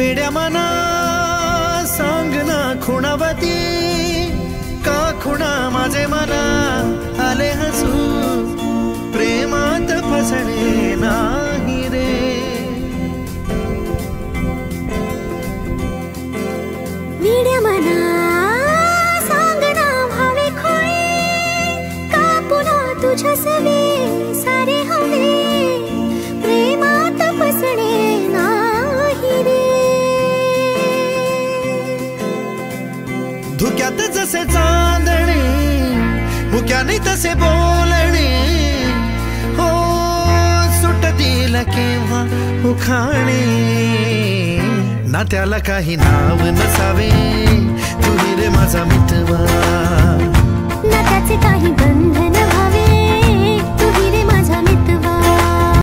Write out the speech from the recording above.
वेड्या मना सांग ना खुणावती, का खुणा माझे मना आले हसू, प्रेमात फसणे नाही रे. वेड्या मना सांग ना भावे खोळे, का पुन्हा तुझ्या सवे सारे हवे, प्रेमात फसणे नाही रे. धुक्यात जसे चांदणे, मुक्याने तसे बोलणे, हो सुटतील केव्हा उखाणे. ना त्याला काही नाव नसावे, तू रे माझा मितवा.